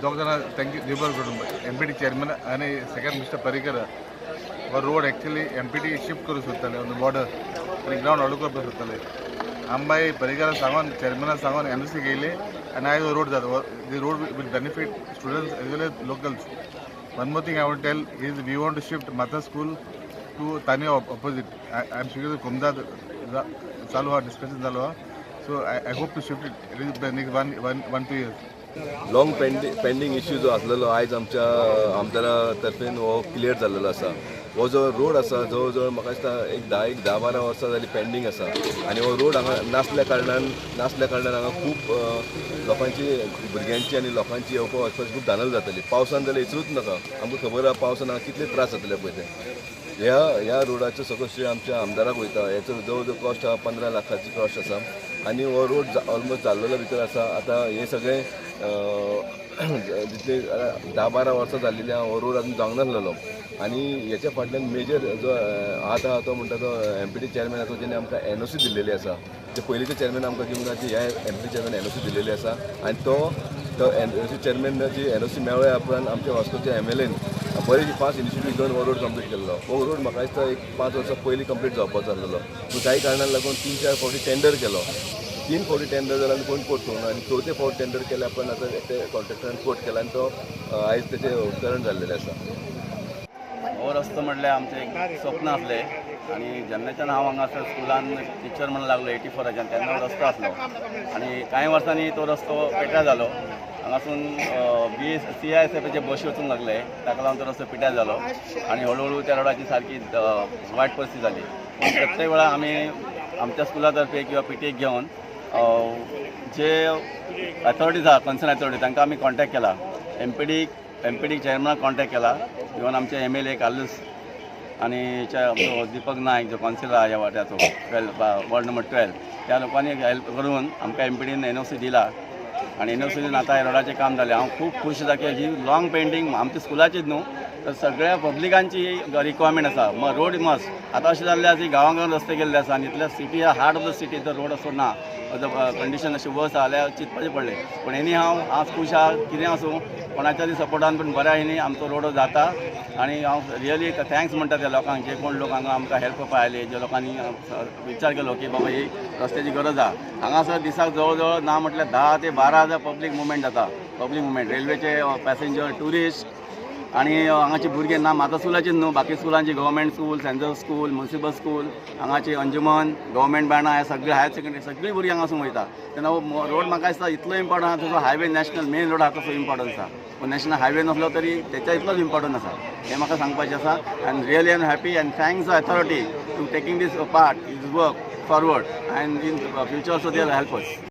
दोग जाण थँक्यू देवबर करून एमपीटी चेअरमन आणि सेकंड मिस्टर पर्रीकर वो रोड एक्चुअली एमपीटी शिफ्ट करू सोदताले ऑन द बॉर्डर आणि ग्राउंड ऑर्डर करपाक सोदताले आमबाई पर्रीकर सांगून चेअरमॅनाक सांगून एनओसी घेयले आनी आयज रोड जाता the road will benefit students as well as locals. One more thing I want tell is we want to shift Mata school to तानी opposite. I am speaking कुमदाद चालू हा डिस्कशन चालू हा. So I hope to shift it is next 1-2 years. Long pending issue जो आसलेलो आयज आमच्या आमदारा तर्फेन हो क्लियर जाल्लो आसा. हो जो रोड आसा जवळ जवळ म्हाका दिसता एक 10-12 वर्सां जाली पेंडींग आसा आनी हो रोड हांगा नासल्या कारणान हांगा खूब लोकांची भुरग्यांची आनी लोकांची येवपा वचपाची खूब धानल जाताली. पावसान जाल्यार विचारूच नाका. आमकां खबर आहा पावसान हांगा कितले त्रास जातले पळय ते. ह्या रोडाचो सगळो श्रेय आमच्या आमदाराक वयता. हेचो जवळ जवळ कॉस्ट 15 लाखाची कॉस्ट आसा आनी हो रोड ऑलमोस्ट जाल्लेलो भितर आसा. आतां हे सगळे जितले 10-12 वर्सां जाल्लेली हो रोड आजून जावंक नासलेलो आनी हेच्या फाटल्यान मेजर जो हात आहा तो म्हणटा तो एमपीटी चेअरमॅनाचो जेणे आमकां एनओसी दिल्लेली आसा. जे पयलींचे चेअरमॅन आमकां दिवंक ना ती ह्या एमपीटी चेअरमॅन एनओसी दिल्लेली आसा आनी तो एनओसी चेअरमॅनाची एनओसी मेळ्ळ्या उपरांत आमच्या वास्कोच्या एमएलएन बरी फास्ट इनिशिएटीव घेवन हो रोड कंप्लीट केल्लो. हो रोड म्हाका दिसता एक 5 वर्सां पयलीं कंप्लीट जावपाचो आसलेलो. पूण कांय कारणान लागून 3-4 फावटी टेंडर केलो. 3 फावटी टेंडर जालो आनी कोण कोट करूना आनी 4थे फावट टेंडर केल्या पण आतां ते कॉन्ट्रॅक्टरान कोट केला आनी तो आयज तेचे उपकरण जाल्लेले आसा. हो रस्तो म्हटल्यार आमचें एक स्वप्न आसलें आनी जेन्नाच्यान हांव हांगासर स्कुलान टिचर म्हणून लागलो 84च्यान तेन्ना हो रस्तो आसलो आनी कांय वर्सांनी तो रस्तो पेट्यार जालो. हांगासून CISFचे बशी वचूंक लागले ताका लागून तो रस्तो पिड्ड्यार जालो आनी हळू त्या रोडाची सारकी वायट परिस्थिती जाली. प्रत्येक वेळा आमी आमच्या स्कुला तर्फे किंवा PTA घेवन जे अथॉरिटीज आहा कन्सर्न अथॉरिटी तांकां आमी कॉन्टॅक्ट केला. एमपीडी चेअरमॅनाक कॉन्टॅक्ट केला. इवन आमचे MLA कालूस आनी आमचो दीपक नायक जो कावन्सिलर आहा ह्या वाट्याचो वॉर्ड नंबर 12 त्या लोकांनी हेल्प करून आमकां एमपीडीन एनओसी दिला आनी एनओसीन आतां ह्या रोडाचें काम जालें. हांव खूब खूश आसा की ही लॉंग पेंडींग आमच्या स्कुलाचीच न्हू तर सगळ्या पब्लिकांची रिक्वायरमेंट आसा. रोड मस्ट आतां अशें जाल्लें आसा की गांवांगांवान रस्ते गेल्ले आसा आनी इतल्या city heart of the city जर रोड असो ना कंडिशन अशें वर्स आहा जाल्यार चिंतपाचें पडलें. पूण एनी हांव आज खूश आहा कितें आसूं कोणाच्याय सपोर्टान पण बऱ्या हिनी आमचो रोड जाता आनी हांव रियली थँक्स म्हणटा त्या लोकांक जे कोण लोक हांगा आमकां हेल्प करपाक आयले ज्या लोकांनी विचार केलो की बाबा ही रस्त्याची गरज आहा. हांगासर दिसाक जवळ जवळ ना म्हटल्यार 10 ते 12 पब्लीक मुवमेंट जाता. पब्लीक मुवमेंट रेल्वेचे पॅसेंजर टुरिस्ट आनी हांगाची भुरगे ना माता स्कुलाचीच न्हू बाकी स्कुलांची government school Saint Joseph school municipal school हांगाची अंजुमन गव्हर्मेंट बायणां हे सगळे हायर सेकंडरी सगळीं भुरगीं हांगासून वयता. तेन्ना हो रोड म्हाका दिसता इतलो इम्पॉर्टंट आहा तसो हायवे नॅशनल मेन रोड आहा तसो इम्पॉर्टंट आसा. पूण नॅशनल हायवे नसलो तरी तेच्या इतलोच इम्पॉर्टंट आसा हें म्हाका सांगपाचें आसा. And really I am happy and thanks the authority to taking this part is work forward and in future also they help us.